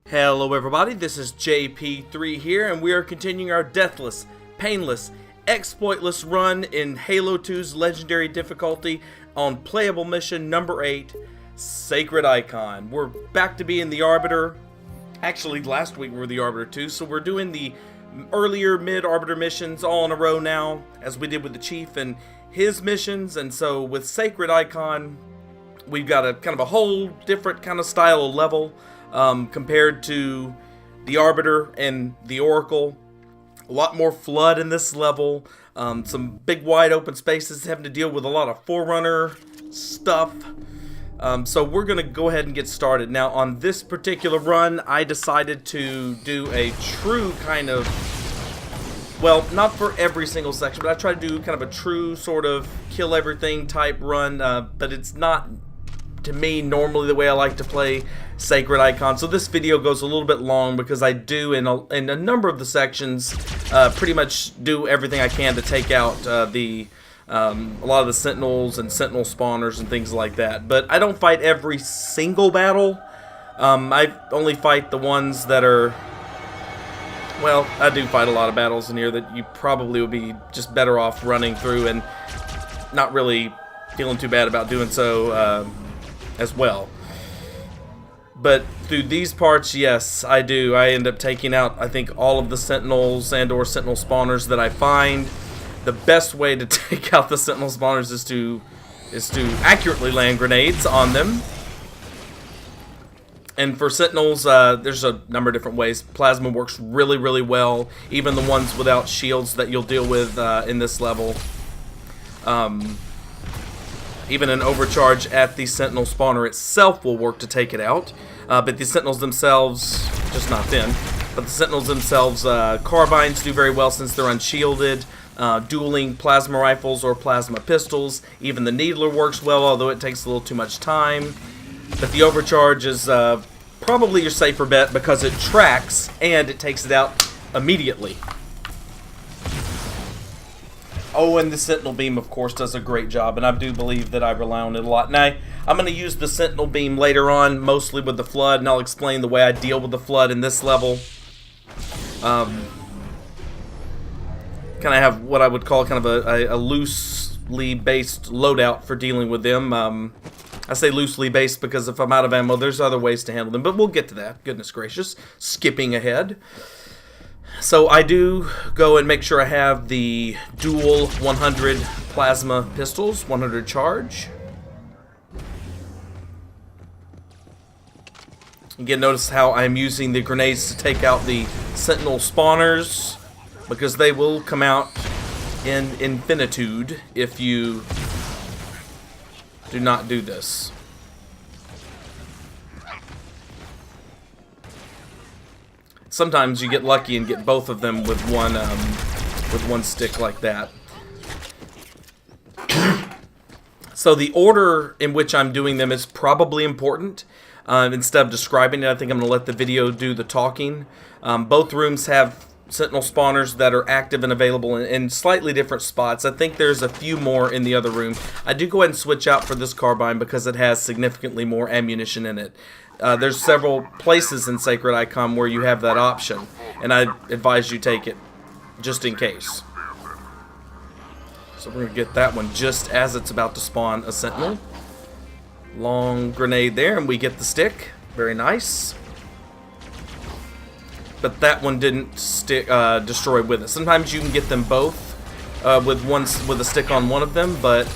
Hello everybody, this is JP3 here, and we are continuing our Deathless, Painless, Exploitless run in Halo 2's Legendary difficulty on playable mission number 8, Sacred Icon. We're back to being the Arbiter. Actually, last week we were the Arbiter too, so we're doing the earlier mid-Arbiter missions all in a row now, as we did with the Chief and his missions. And so with Sacred Icon, we've got a kind of a whole different kind of style of level. Compared to the Arbiter and the Oracle. A lot more flood in this level, some big wide open spaces, having to deal with a lot of Forerunner stuff. So we're going to go ahead and get started. Now on this particular run, I decided to do a true kind of, well, not for every single section, but I try to do kind of a true sort of kill everything type run, but it's not, to me, normally the way I like to play Sacred Icon. So this video goes a little bit long because I do in a number of the sections pretty much do everything I can to take out a lot of the Sentinels and Sentinel spawners and things like that. But I don't fight every single battle. I only fight the ones that are, well, I do fight a lot of battles in here that you probably would be just better off running through and not really feeling too bad about doing so as well. But through these parts, yes, I do. I end up taking out, I think, all of the Sentinels and or Sentinel spawners that I find. The best way to take out the Sentinel spawners is to accurately land grenades on them. And for Sentinels, there's a number of different ways. Plasma works really, really well. Even the ones without shields that you'll deal with in this level. Even an overcharge at the Sentinel spawner itself will work to take it out. But the Sentinels themselves, just not then, but the Sentinels themselves, carbines do very well since they're unshielded. Dueling plasma rifles or plasma pistols. Even the Needler works well, although it takes a little too much time. But the overcharge is probably your safer bet because it tracks and it takes it out immediately. Oh, and the Sentinel Beam, of course, does a great job, and I do believe that I rely on it a lot. Now, I'm going to use the Sentinel Beam later on, mostly with the Flood, and I'll explain the way I deal with the Flood in this level. Kind of have what I would call kind of a loosely based loadout for dealing with them. I say loosely based because if I'm out of ammo, there's other ways to handle them, but we'll get to that. Goodness gracious. Skipping ahead. So I do go and make sure I have the dual 100 plasma pistols, 100 charge. Again, notice how I'm using the grenades to take out the Sentinel spawners, because they will come out in infinitude if you do not do this. Sometimes you get lucky and get both of them with one stick like that. So the order in which I'm doing them is probably important. Instead of describing it, I think I'm going to let the video do the talking. Both rooms have Sentinel spawners that are active and available in slightly different spots. I think there's a few more in the other room. I do go ahead and switch out for this carbine because it has significantly more ammunition in it. There's several places in Sacred Icon where you have that option, and I advise you take it just in case. So we're going to get that one just as it's about to spawn a Sentinel. Long grenade there, and we get the stick. Very nice. But that one didn't stick destroy with it. Sometimes you can get them both with a stick on one of them, but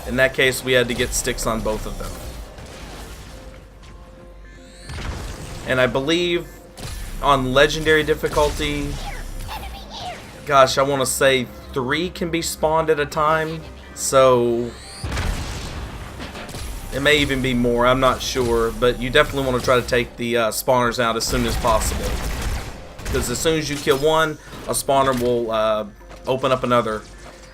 in that case we had to get sticks on both of them. And I believe on Legendary difficulty, gosh, I want to say 3 can be spawned at a time. So it may even be more, I'm not sure. But you definitely want to try to take the spawners out as soon as possible. Because as soon as you kill one, a spawner will open up another.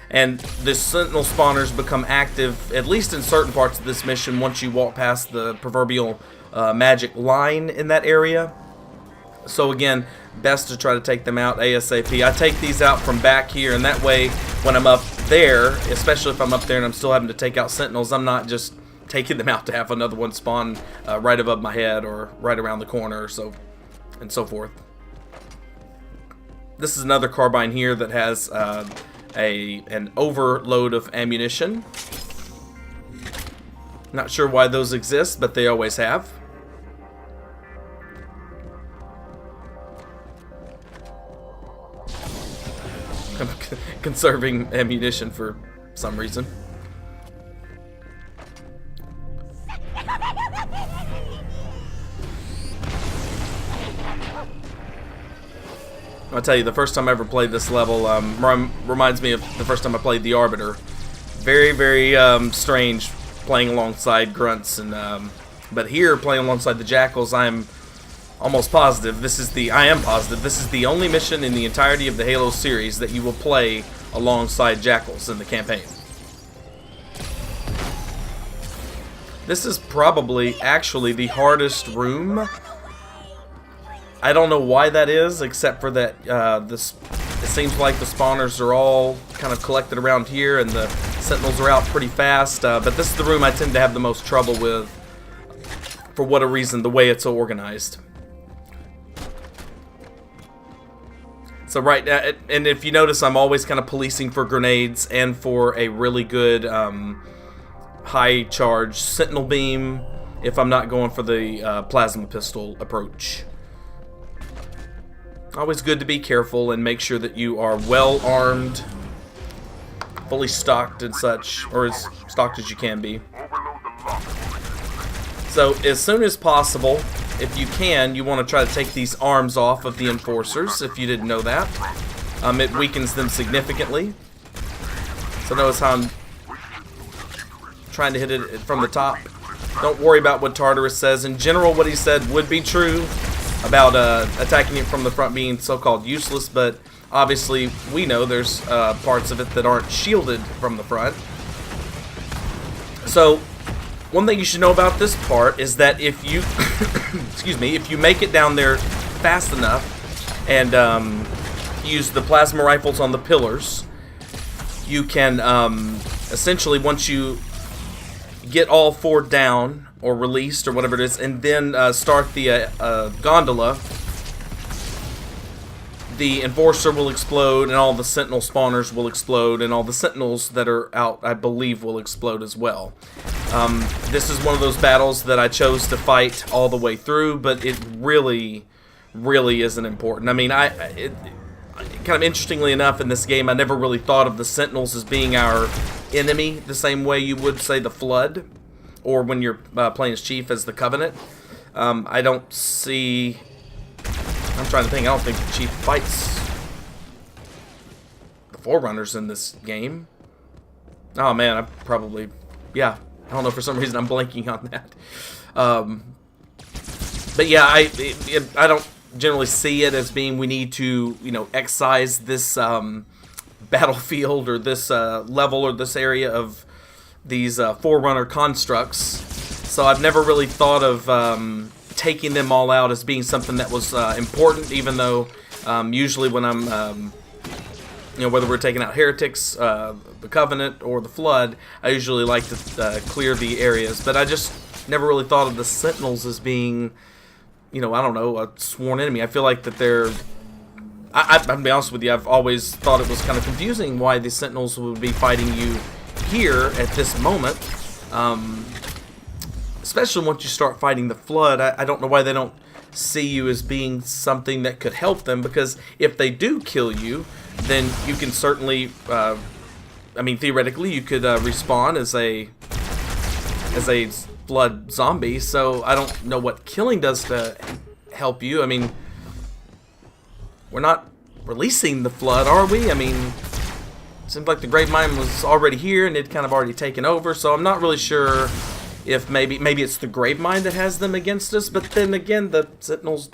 And the Sentinel spawners become active, at least in certain parts of this mission, once you walk past the proverbial magic line in that area. So again, best to try to take them out ASAP. I take these out from back here, and that way when I'm up there, especially if I'm up there and I'm still having to take out Sentinels, I'm not just taking them out to have another one spawn right above my head or right around the corner, or so and so forth. This is another carbine here that has an overload of ammunition. Not sure why those exist, but they always have. I'm conserving ammunition for some reason. I'll tell you, the first time I ever played this level reminds me of the first time I played the Arbiter. Very, very strange playing alongside grunts, and but here playing alongside the Jackals, I'm almost positive this is the only mission in the entirety of the Halo series that you will play alongside Jackals in the campaign. This is probably actually the hardest room. I don't know why that is, except for that it seems like the spawners are all kind of collected around here, and the Sentinels are out pretty fast. But this is the room I tend to have the most trouble with, for whatever reason, the way it's organized. So right now, and if you notice, I'm always kind of policing for grenades and for a really good high charge Sentinel beam if I'm not going for the plasma pistol approach. Always good to be careful and make sure that you are well armed, fully stocked and such, or as stocked as you can be. So as soon as possible, if you can, you want to try to take these arms off of the Enforcers, if you didn't know that. It weakens them significantly. So notice how I'm trying to hit it from the top. Don't worry about what Tartarus says. In general, what he said would be true about attacking it from the front being so-called useless, but obviously we know there's parts of it that aren't shielded from the front. So one thing you should know about this part is that if you excuse me, if you make it down there fast enough and use the plasma rifles on the pillars, you can essentially, once you get all 4 down or released or whatever it is, and then start the gondola, the Enforcer will explode, and all the Sentinel spawners will explode, and all the Sentinels that are out, I believe, will explode as well. This is one of those battles that I chose to fight all the way through, but it really, really isn't important. I mean, kind of interestingly enough, in this game, I never really thought of the Sentinels as being our enemy the same way you would, say, the Flood, or when you're playing as Chief as the Covenant. I don't see... I'm trying to think. I don't think the Chief fights the Forerunners in this game. Oh man, I probably... Yeah, I don't know, for some reason I'm blanking on that. But yeah, I don't generally see it as being we need to, you know, excise this battlefield or this level or this area of these Forerunner constructs. So I've never really thought of taking them all out as being something that was important, even though usually when I'm, you know, whether we're taking out heretics, the Covenant, or the Flood, I usually like to clear the areas. But I just never really thought of the Sentinels as being, you know, I don't know, a sworn enemy. I feel like that they're... I'm gonna be honest with you, I've always thought it was kind of confusing why the Sentinels would be fighting you here at this moment. Especially once you start fighting the Flood, I don't know why they don't see you as being something that could help them, because if they do kill you, then you can certainly, I mean, theoretically, you could respawn as a Flood zombie, so I don't know what killing does to help you. I mean, we're not releasing the Flood, are we? I mean, it seems like the Gravemind was already here and it kind of already taken over, so I'm not really sure if maybe it's the Gravemind that has them against us, but then again, the Sentinels,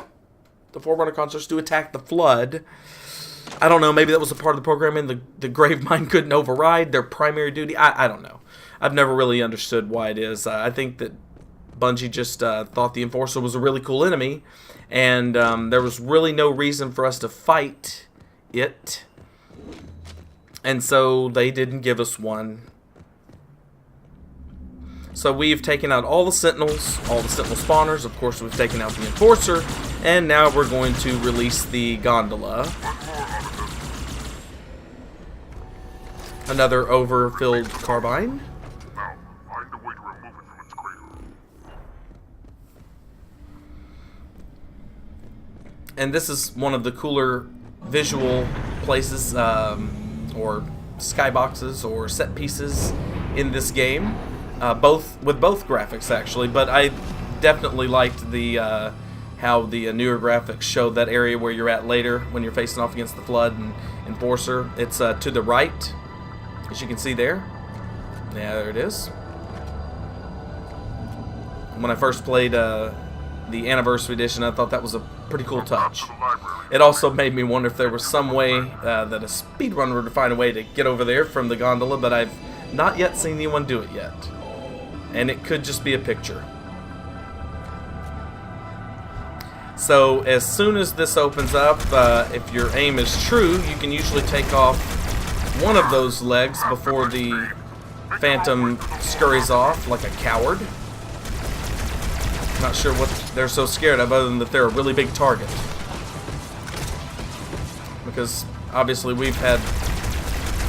the Forerunner constructs do attack the Flood. I don't know, maybe that was a part of the programming the Gravemind couldn't override their primary duty. I don't know. I've never really understood why it is. I think that Bungie just thought the Enforcer was a really cool enemy, and there was really no reason for us to fight it, and so they didn't give us one. So we've taken out all the Sentinels, all the Sentinel spawners. Of course, we've taken out the Enforcer. And now we're going to release the Gondola. Another overfilled carbine. Now, find a way to remove it from its crater. And this is one of the cooler visual places, or skyboxes, or set pieces in this game. With both graphics, actually. But I definitely liked the how the newer graphics showed that area where you're at later when you're facing off against the Flood and Enforcer. It's to the right, as you can see there. Yeah, there it is. When I first played the Anniversary Edition, I thought that was a pretty cool touch. It also made me wonder if there was some way that a speedrunner would find a way to get over there from the gondola, but I've not yet seen anyone do it yet. And it could just be a picture. So as soon as this opens up, if your aim is true, you can usually take off one of those legs before the Phantom scurries off like a coward. Not sure what they're so scared of other than that they're a really big target. Because obviously we've had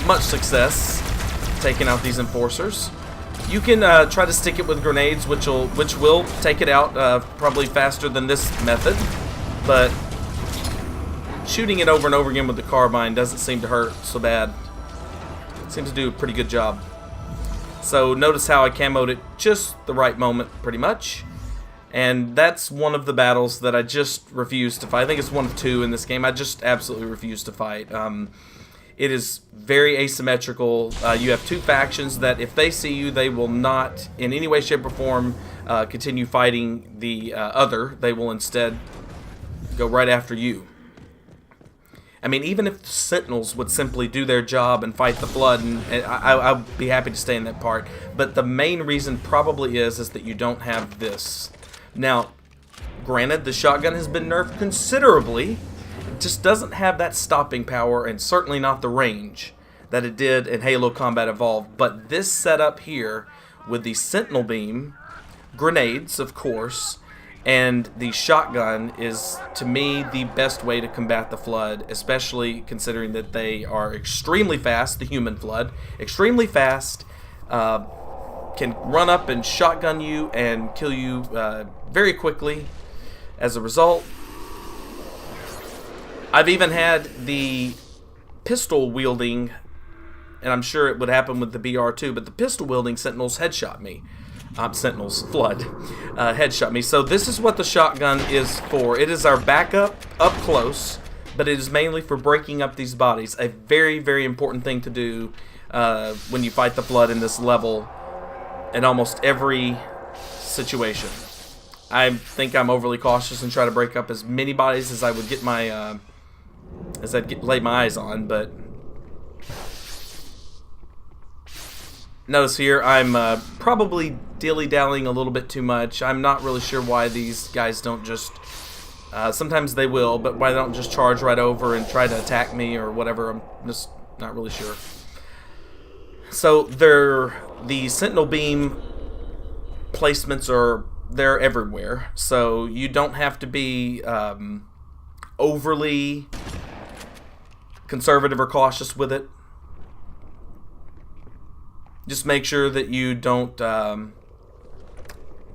much success taking out these Enforcers. You can try to stick it with grenades, which will take it out probably faster than this method, but shooting it over and over again with the carbine doesn't seem to hurt so bad. It seems to do a pretty good job. So notice how I camoed it just the right moment, pretty much. And that's one of the battles that I just refused to fight. I think it's one of two in this game. I just absolutely refuse to fight. It is very asymmetrical. You have two factions that if they see you, they will not in any way, shape, or form continue fighting the other. They will instead go right after you. I mean, even if the Sentinels would simply do their job and fight the Flood, and I'll be happy to stay in that part. But the main reason probably is that you don't have this. Now, granted, the shotgun has been nerfed considerably. It just doesn't have that stopping power, and certainly not the range that it did in Halo Combat Evolved. But this setup here, with the Sentinel beam, grenades, of course, and the shotgun is, to me, the best way to combat the Flood, especially considering that they are extremely fast, the human Flood, extremely fast, can run up and shotgun you and kill you very quickly as a result. I've even had the pistol wielding, and I'm sure it would happen with the BR too, but the pistol wielding Sentinels headshot me. Sentinels, Flood, headshot me. So this is what the shotgun is for. It is our backup up close, but it is mainly for breaking up these bodies. A very, very important thing to do when you fight the Flood in this level in almost every situation. I think I'm overly cautious and try to break up as many bodies as I would get my lay my eyes on, but notice here I'm probably dilly-dallying a little bit too much. I'm not really sure why these guys don't just sometimes they will, but why they don't just charge right over and try to attack me or whatever. I'm just not really sure. So the Sentinel beam placements they're everywhere, so you don't have to be overly conservative or cautious with it. Just make sure that you don't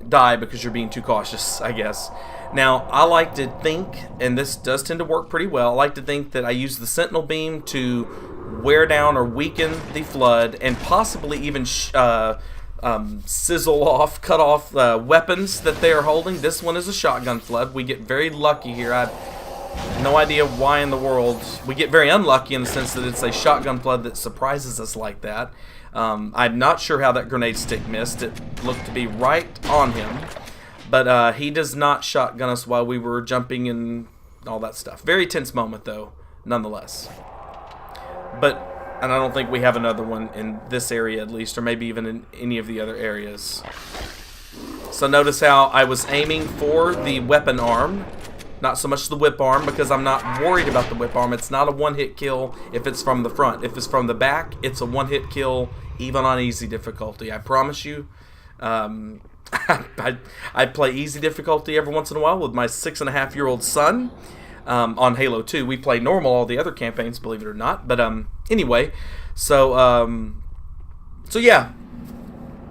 die because you're being too cautious, I guess. Now, I like to think, and this does tend to work pretty well, I like to think that I use the Sentinel beam to wear down or weaken the Flood and possibly even sizzle off, cut off weapons that they are holding. This one is a shotgun Flood. We get very lucky here. I have no idea why in the world. We get very unlucky in the sense that it's a shotgun Flood that surprises us like that. I'm not sure how that grenade stick missed. It looked to be right on him. But he does not shotgun us while we were jumping and all that stuff. Very tense moment, though, nonetheless. And I don't think we have another one in this area, at least, or maybe even in any of the other areas. So notice how I was aiming for the weapon arm, not so much the whip arm, because I'm not worried about the whip arm. It's not a one-hit kill if it's from the front. If it's from the back, it's a one-hit kill, even on easy difficulty. I promise you, I play easy difficulty every once in a while with my 6.5-year-old son. On Halo 2, we play normal all the other campaigns, believe it or not. But anyway, so yeah,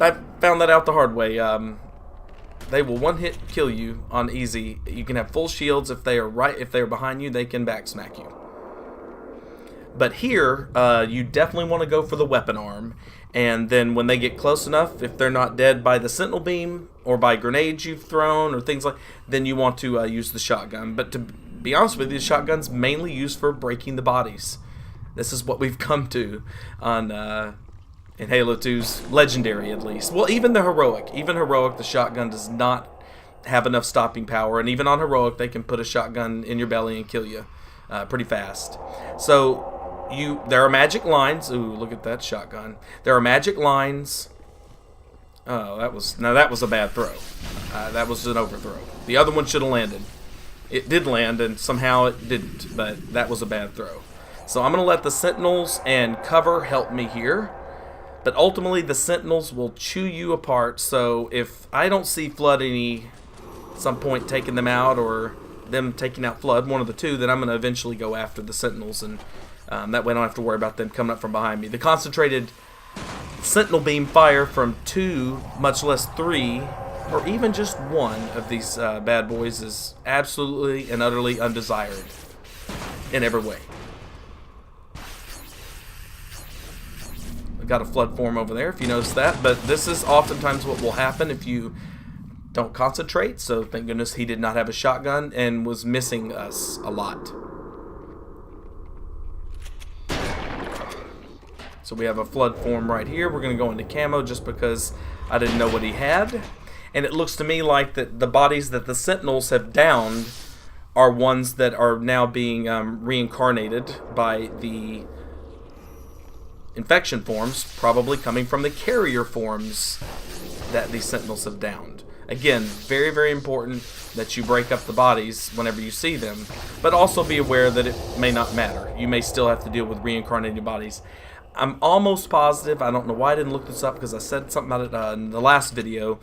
I found that out the hard way. They will one-hit kill you on easy. You can have full shields if they are behind you, they can backsmack you. But here, you definitely want to go for the weapon arm. And then when they get close enough, if they're not dead by the Sentinel beam or by grenades you've thrown or things like, then you want to use the shotgun. But to be honest with you, the shotgun's mainly used for breaking the bodies. This is what we've come to on in Halo 2's Legendary, at least. Well, even Heroic, the shotgun does not have enough stopping power. And even on Heroic, they can put a shotgun in your belly and kill you pretty fast. So there are magic lines. Ooh, look at that shotgun. There are magic lines. Oh, that was a bad throw. That was an overthrow. The other one should have landed. It did land, and somehow it didn't, but that was a bad throw. So I'm going to let the Sentinels and cover help me here. But ultimately, the Sentinels will chew you apart. So if I don't see Flood at some point taking them out, or them taking out Flood, one of the two, then I'm going to eventually go after the Sentinels, and that way I don't have to worry about them coming up from behind me. The concentrated Sentinel beam fire from 2, much less 3, or even just 1 of these bad boys is absolutely and utterly undesired in every way. I've got a Flood form over there, if you notice that, but this is oftentimes what will happen if you don't concentrate. So thank goodness he did not have a shotgun and was missing us a lot. So we have a Flood form right here. We're going to go into camo just because I didn't know what he had. And it looks to me like that the bodies that the Sentinels have downed are ones that are now being reincarnated by the infection forms, probably coming from the carrier forms that the Sentinels have downed. Again, very, very important that you break up the bodies whenever you see them, but also be aware that it may not matter. You may still have to deal with reincarnated bodies. I'm almost positive, I don't know why I didn't look this up because I said something about it in the last video.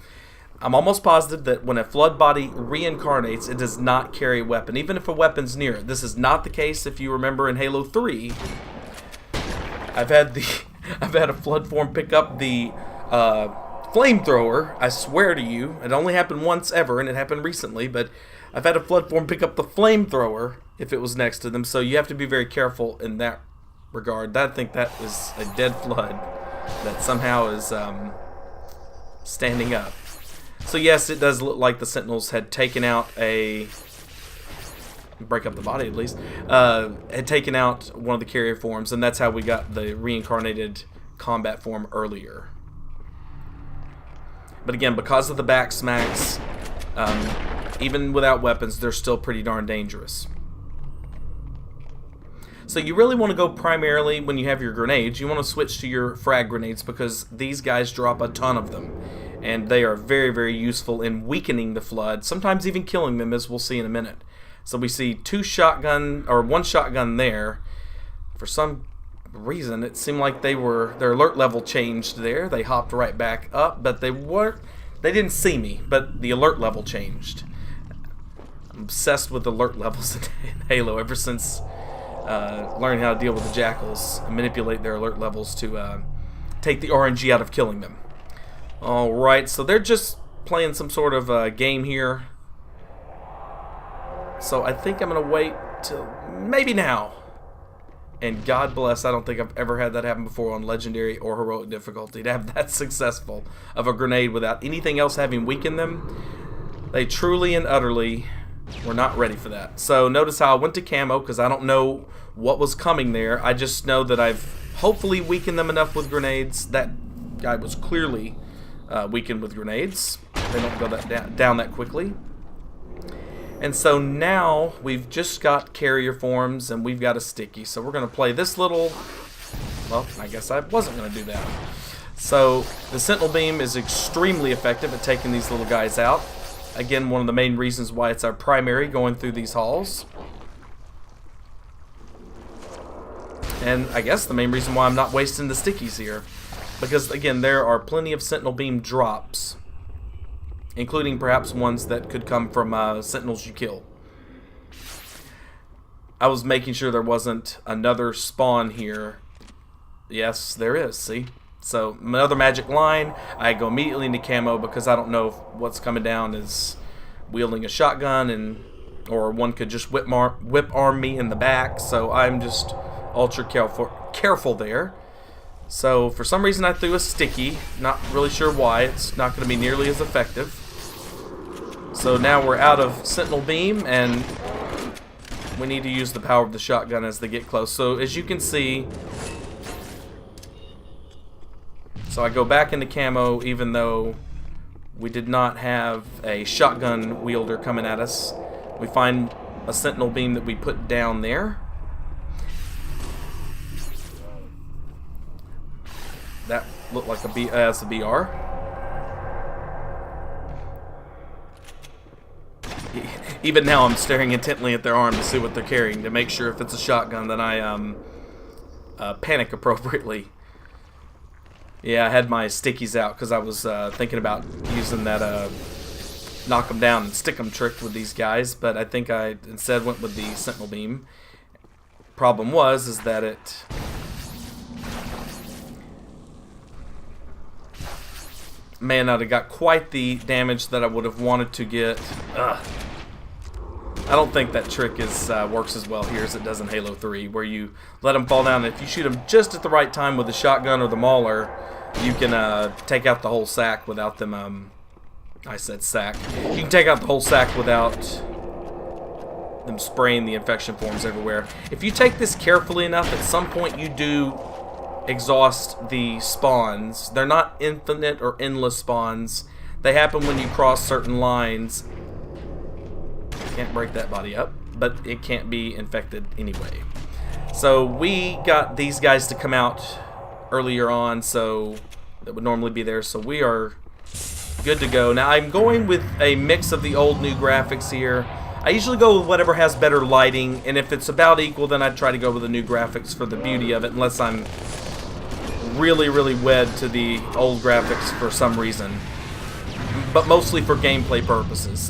I'm almost positive that when a Flood body reincarnates, it does not carry a weapon, even if a weapon's near it. This is not the case if you remember in Halo 3. I've had a Flood form pick up the flamethrower. I swear to you, it only happened once ever, and it happened recently, but I've had a Flood form pick up the flamethrower if it was next to them, so you have to be very careful in that regard. I think that is a dead Flood that somehow is standing up. So yes, it does look like the Sentinels had taken out break up the body at least, had taken out one of the carrier forms, and that's how we got the reincarnated combat form earlier. But again, because of the back smacks, even without weapons, they're still pretty darn dangerous. So you really want to go primarily, when you have your grenades, you want to switch to your frag grenades because these guys drop a ton of them. And they are very, very useful in weakening the Flood, sometimes even killing them, as we'll see in a minute. So we see one shotgun there. For some reason, it seemed like their alert level changed there. They hopped right back up, but they didn't see me, but the alert level changed. I'm obsessed with alert levels in Halo ever since learning how to deal with the Jackals and manipulate their alert levels to take the RNG out of killing them. Alright, so they're just playing some sort of game here. So I think I'm going to wait till maybe now. And God bless, I don't think I've ever had that happen before on Legendary or Heroic difficulty, to have that successful of a grenade without anything else having weakened them. They truly and utterly were not ready for that. So notice how I went to camo because I don't know what was coming there. I just know that I've hopefully weakened them enough with grenades. That guy was clearly weakened with grenades. They don't go down that quickly. And so now we've just got carrier forms and we've got a sticky. So we're going to play this little... Well, I guess I wasn't going to do that. So the Sentinel beam is extremely effective at taking these little guys out. Again, one of the main reasons why it's our primary going through these halls. And I guess the main reason why I'm not wasting the stickies here. Because, again, there are plenty of Sentinel beam drops including perhaps ones that could come from sentinels you kill. I was making sure there wasn't another spawn here. Yes, there is, see? So, another magic line. I go immediately into camo because I don't know if what's coming down is wielding a shotgun, or one could just whip arm me in the back. So, I'm just ultra careful there. So, for some reason I threw a sticky. Not really sure why. It's not going to be nearly as effective. So, now we're out of Sentinel Beam, and we need to use the power of the shotgun as they get close. So, as you can see... So I go back into camo even though we did not have a shotgun wielder coming at us. We find a sentinel beam that we put down there. That looked like as a BR. Even now I'm staring intently at their arm to see what they're carrying to make sure if it's a shotgun that I panic appropriately. Yeah, I had my stickies out because I was thinking about using that knock them down and stick them trick with these guys, but I think I instead went with the Sentinel Beam. Problem is that it may not have got quite the damage that I would have wanted to get. Ugh. I don't think that trick works as well here as it does in Halo 3, where you let them fall down. If you shoot them just at the right time with the shotgun or the mauler, you can take out the whole sack without them. I said sack. You can take out the whole sack without them spraying the infection forms everywhere. If you take this carefully enough, at some point you do exhaust the spawns. They're not infinite or endless spawns. They happen when you cross certain lines. Can't break that body up, but it can't be infected anyway. So we got these guys to come out earlier on, so that would normally be there, so we are good to go. Now I'm going with a mix of the old new graphics here. I usually go with whatever has better lighting, and if it's about equal, then I'd try to go with the new graphics for the beauty of it, unless I'm really wed to the old graphics for some reason, but mostly for gameplay purposes.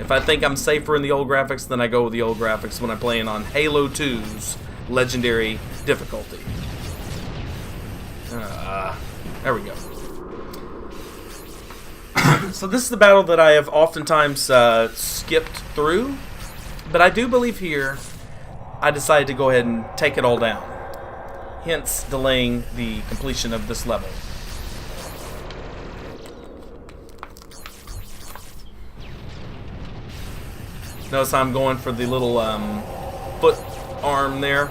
If I think I'm safer in the old graphics, then I go with the old graphics when I'm playing on Halo 2's Legendary difficulty. There we go. So this is the battle that I have oftentimes skipped through, but I do believe here I decided to go ahead and take it all down, hence delaying the completion of this level. Notice I'm going for the little foot arm there.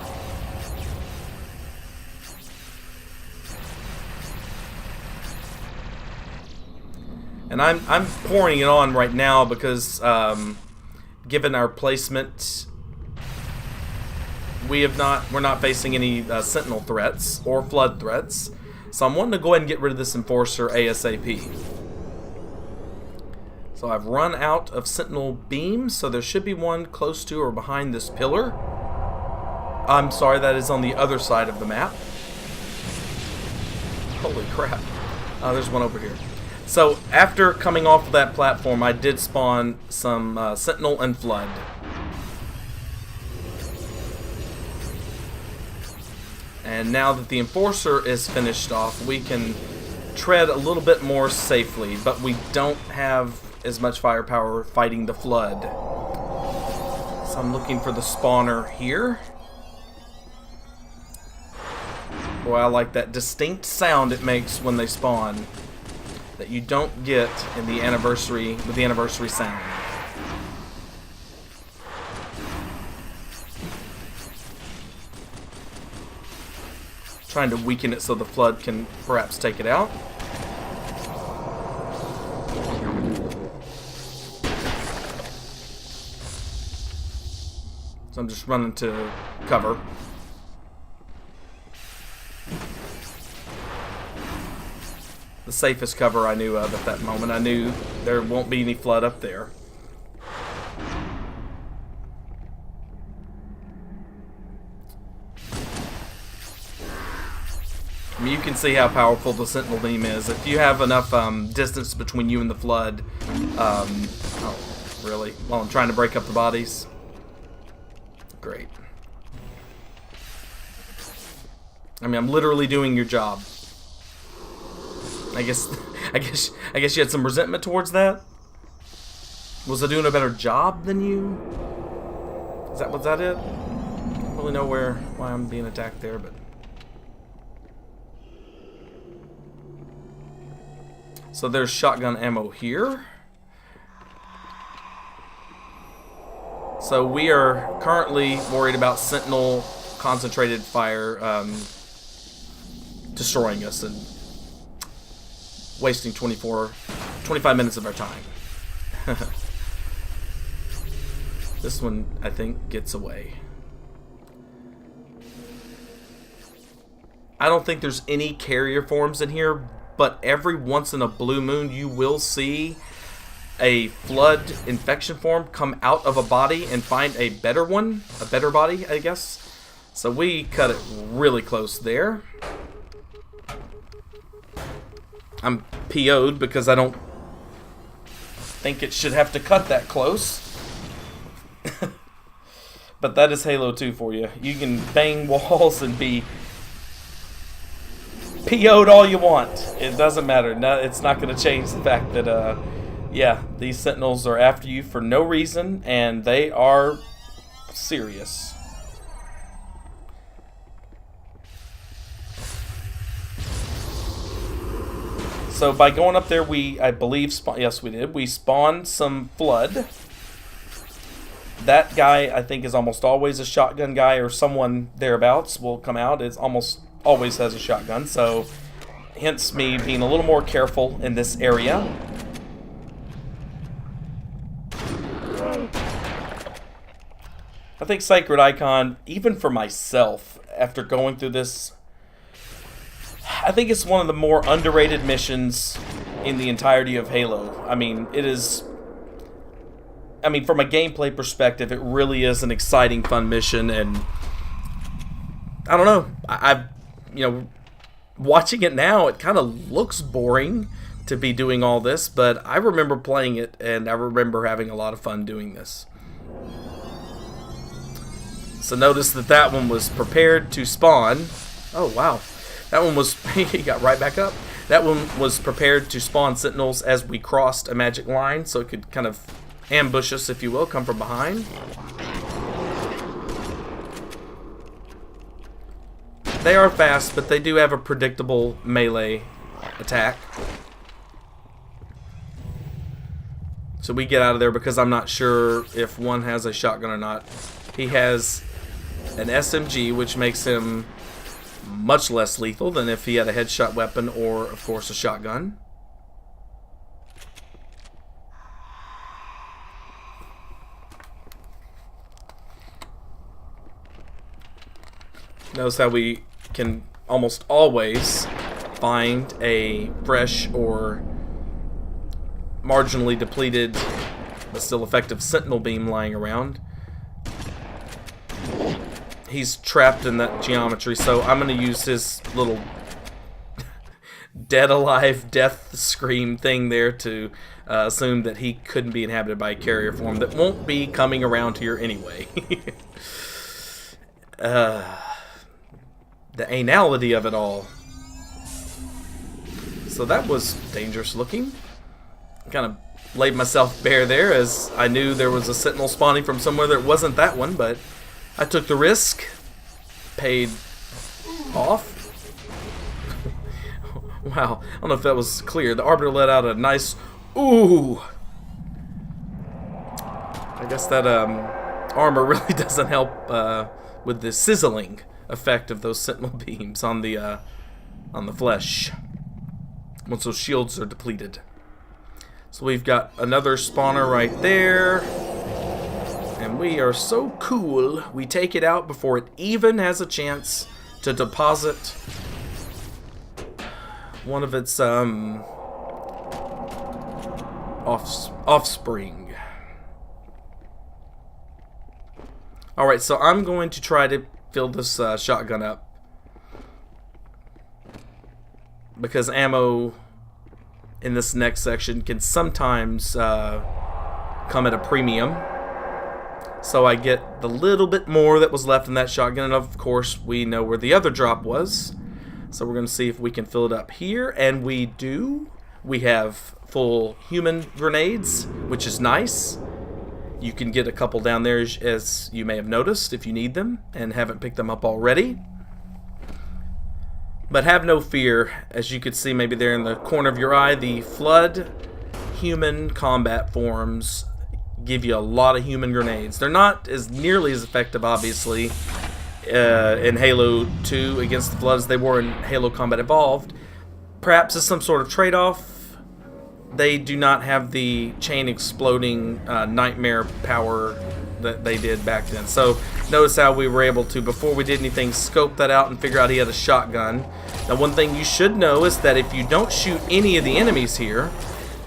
And I'm pouring it on right now because given our placement, we're not facing any sentinel threats or flood threats. So I'm wanting to go ahead and get rid of this enforcer ASAP. So I've run out of sentinel beams, so there should be one close to or behind this pillar. I'm sorry, that is on the other side of the map. Holy crap. There's one over here. So after coming off of that platform, I did spawn some sentinel and flood. And now that the enforcer is finished off, we can tread a little bit more safely, but we don't have as much firepower fighting the flood. So I'm looking for the spawner here. Boy, I like that distinct sound it makes when they spawn that you don't get in the anniversary with the anniversary sound. Trying to weaken it so the flood can perhaps take it out. So I'm just running to cover. The safest cover I knew of at that moment. I knew there won't be any flood up there. mean, you can see how powerful the Sentinel beam is. If you have enough distance between you and the flood, oh, really? While I'm trying to break up the bodies? Great. I mean, I'm literally doing your job. I guess you had some resentment towards that? Was I doing a better job than you? Was that it? I don't really know why I'm being attacked there, but... So there's shotgun ammo here. So we are currently worried about Sentinel concentrated fire destroying us and wasting 25 minutes of our time. This one, I think, gets away. I don't think there's any carrier forms in here, but every once in a blue moon you will see a flood infection form come out of a body and find a better one, a better body, I guess. So we cut it really close there. I'm PO'd because I don't think it should have to cut that close. But that is Halo 2 for you. You can bang walls and be PO'd all you want. It doesn't matter. No, it's not going to change the fact that, yeah, these Sentinels are after you for no reason, and they are serious. So by going up there, I believe, yes, we did. We spawned some flood. That guy, I think, is almost always a shotgun guy, or someone thereabouts will come out. It's almost always has a shotgun, so hence me being a little more careful in this area. I think Sacred Icon, even for myself, after going through this, I think it's one of the more underrated missions in the entirety of Halo. I mean, it is... I mean, from a gameplay perspective, it really is an exciting, fun mission, and I don't know. I've, you know, watching it now, it kind of looks boring to be doing all this, but I remember playing it, and I remember having a lot of fun doing this. So notice that one was prepared to spawn. Oh, wow. That one was... he got right back up. That one was prepared to spawn Sentinels as we crossed a magic line, so it could kind of ambush us, if you will, come from behind. They are fast, but they do have a predictable melee attack. So we get out of there because I'm not sure if one has a shotgun or not. He has an SMG, which makes him much less lethal than if he had a headshot weapon or, of course, a shotgun. Notice how we can almost always find a fresh or marginally depleted but still effective Sentinel beam lying around. He's trapped in that geometry, so I'm going to use his little dead alive death scream thing there to assume that he couldn't be inhabited by a carrier form that won't be coming around here anyway. The anality of it all. So that was dangerous looking. Kind of laid myself bare there as I knew there was a Sentinel spawning from somewhere that wasn't that one, but I took the risk. Paid off. Wow, I don't know if that was clear. The Arbiter let out a nice ooh. I guess that armor really doesn't help with the sizzling effect of those Sentinel beams on the flesh once those shields are depleted. So we've got another spawner right there, and we are so cool we take it out before it even has a chance to deposit one of its offspring. Alright, so I'm going to try to fill this shotgun up. because ammo in this next section can sometimes come at a premium. So I get the little bit more that was left in that shotgun, and of course we know where the other drop was. So we're going to see if we can fill it up here, and we do. We have full human grenades, which is nice. You can get a couple down there, as you may have noticed, if you need them and haven't picked them up already. But have no fear, as you can see maybe there in the corner of your eye, the Flood human combat forms give you a lot of human grenades. They're not as nearly as effective, obviously, in Halo 2 against the Flood as they were in Halo Combat Evolved. Perhaps as some sort of trade-off, they do not have the chain exploding nightmare power that they did back then. So notice how we were able to, before we did anything, scope that out and figure out he had a shotgun. Now one thing you should know is that if you don't shoot any of the enemies here,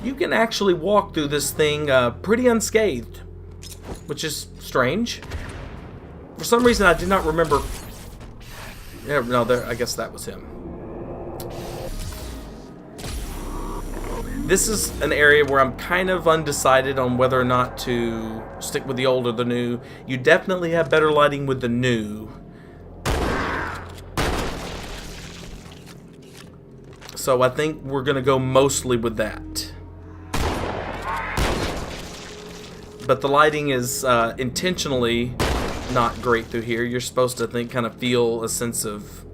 you can actually walk through this thing pretty unscathed, which is strange. For some reason I did not remember. Yeah, no, there, I guess that was him. This is an area where I'm kind of undecided on whether or not to stick with the old or the new. You definitely have better lighting with the new. So I think we're going to go mostly with that. But the lighting is intentionally not great through here. You're supposed to kind of feel a sense of,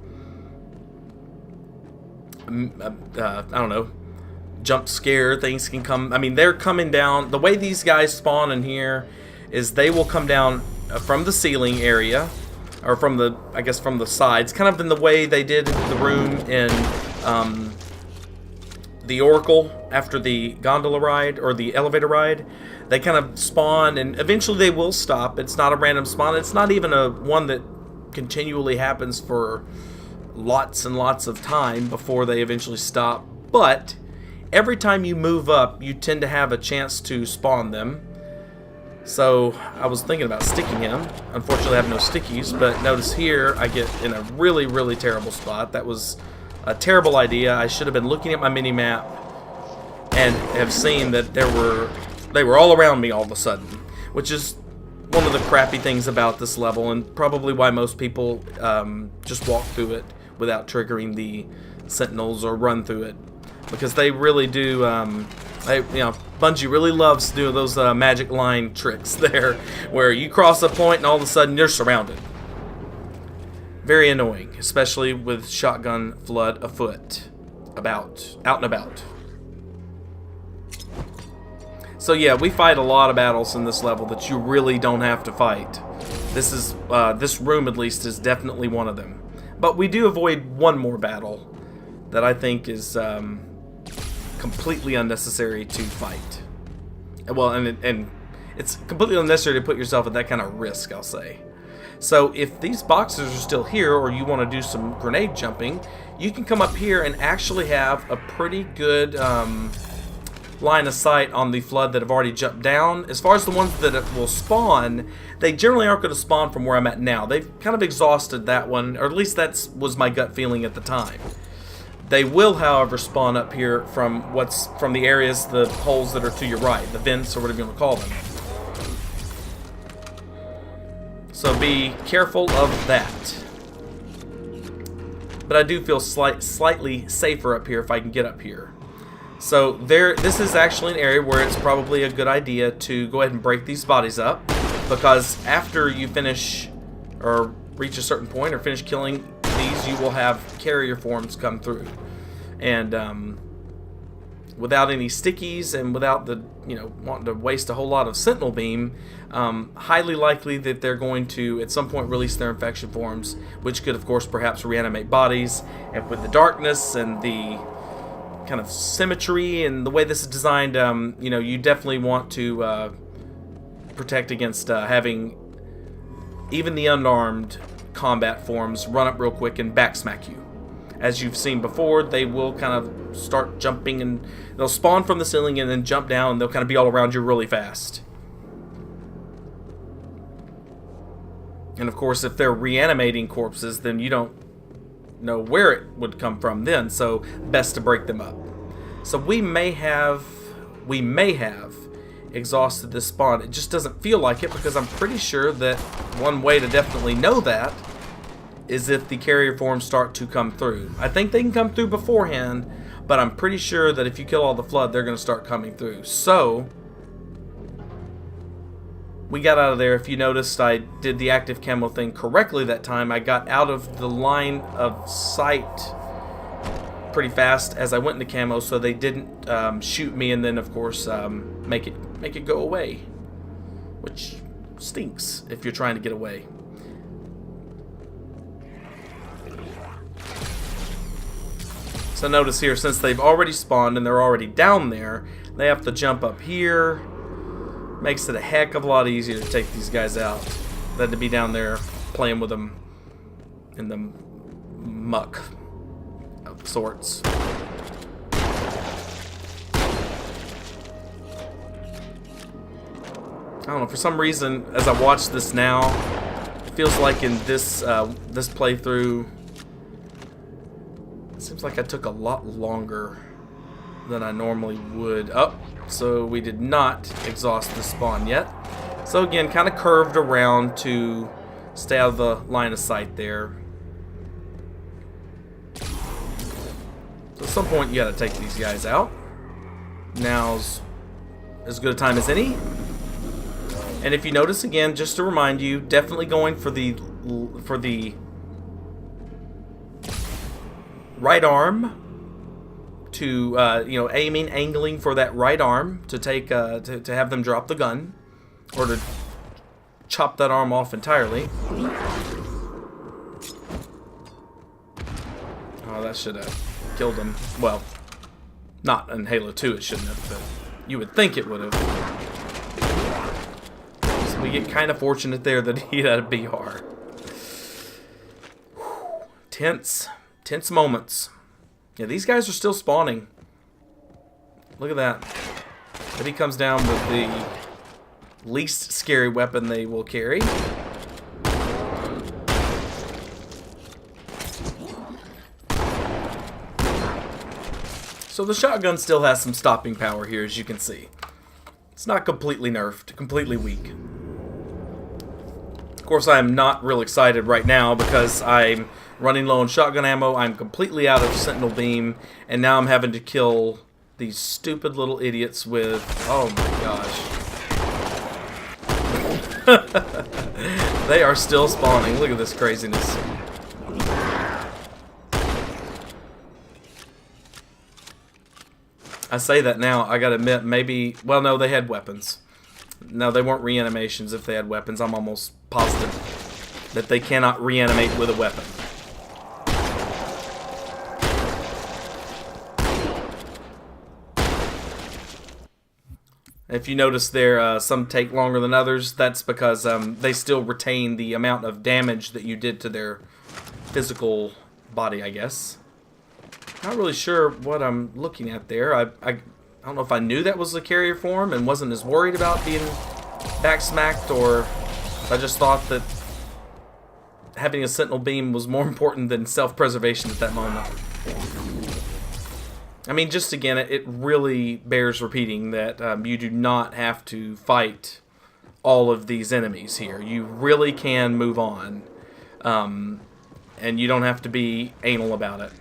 I don't know, jump scare. Things can come. I mean, they're coming down. The way these guys spawn in here is they will come down from the ceiling area, or from the, I guess, from the sides, kind of in the way they did the room in the Oracle after the gondola ride or the elevator ride. They kind of spawn, and eventually they will stop. It's not a random spawn. It's not even a one that continually happens for lots and lots of time before they eventually stop. But every time you move up, you tend to have a chance to spawn them. So I was thinking about sticking him. Unfortunately, I have no stickies, but notice here I get in a really, really terrible spot. That was a terrible idea. I should have been looking at my mini-map and have seen that they were all around me all of a sudden, which is one of the crappy things about this level, and probably why most people just walk through it without triggering the Sentinels or run through it. Because they really do, Bungie really loves to do those magic line tricks there, where you cross a point and all of a sudden you're surrounded. Very annoying, especially with shotgun Flood afoot, out and about. So yeah, we fight a lot of battles in this level that you really don't have to fight. This is this room at least is definitely one of them. But we do avoid one more battle that I think is completely unnecessary to fight. Well, and it's completely unnecessary to put yourself at that kind of risk, I'll say. So if these boxes are still here, or you want to do some grenade jumping, you can come up here and actually have a pretty good line of sight on the Flood that have already jumped down. As far as the ones that will spawn, they generally aren't going to spawn from where I'm at now. They've kind of exhausted that one, or at least that was my gut feeling at the time. They will, however, spawn up here from the areas, the holes that are to your right, the vents or whatever you want to call them. So be careful of that. But I do feel slightly safer up here if I can get up here. So this is actually an area where it's probably a good idea to go ahead and break these bodies up, because after you finish or reach a certain point or finish killing these, you will have carrier forms come through, and without any stickies and without the wanting to waste a whole lot of Sentinel beam, highly likely that they're going to at some point release their infection forms, which could of course perhaps reanimate bodies. And with the darkness and the kind of symmetry and the way this is designed, you definitely want to protect against having even the unarmed combat forms run up real quick and backsmack you. As you've seen before, they will kind of start jumping, and they'll spawn from the ceiling and then jump down, and they'll kind of be all around you really fast. And of course, if they're reanimating corpses, then you don't know where it would come from then, so best to break them up. So we may have exhausted this spawn. It just doesn't feel like it, because I'm pretty sure that one way to definitely know that is if the carrier forms start to come through. I think they can come through beforehand, but I'm pretty sure that if you kill all the flood, they're going to start coming through. So we got out of there. If you noticed, I did the active camo thing correctly that time. I got out of the line of sight pretty fast as I went into camo, so they didn't shoot me, and then of course make it go away, which stinks if you're trying to get away. So notice here, since they've already spawned and they're already down there, they have to jump up here. Makes it a heck of a lot easier to take these guys out than to be down there playing with them in the muck of sorts. I don't know, for some reason, as I watch this now, it feels like in this this playthrough, it seems like I took a lot longer than I normally would. Oh, so we did not exhaust the spawn yet. So again, kind of curved around to stay out of the line of sight there. So at some point you gotta take these guys out. Now's as good a time as any. And if you notice, again, just to remind you, definitely going for the right arm to angling for that right arm to take to have them drop the gun, or to chop that arm off entirely. Oh, that should have killed him. Well, not in Halo 2 it shouldn't have, but you would think it would have. So we get kind of fortunate there that he had a BR. Tense moments. Yeah, these guys are still spawning. Look at that. But he comes down with the least scary weapon they will carry. So the shotgun still has some stopping power here, as you can see. It's not completely nerfed, completely weak. Of course, I am not real excited right now because I'm running low on shotgun ammo, I'm completely out of Sentinel beam, and now I'm having to kill these stupid little idiots with... oh my gosh. They are still spawning. Look at this craziness. I say that now, I gotta admit, maybe... well, no, they had weapons. No, they weren't reanimations if they had weapons. I'm almost positive that they cannot reanimate with a weapon. If you notice there, some take longer than others, that's because they still retain the amount of damage that you did to their physical body, I guess. Not really sure what I'm looking at there. I don't know if I knew that was the carrier form and wasn't as worried about being backsmacked, or if I just thought that having a Sentinel beam was more important than self-preservation at that moment. I mean, just again, it really bears repeating that you do not have to fight all of these enemies here. You really can move on, and you don't have to be anal about it.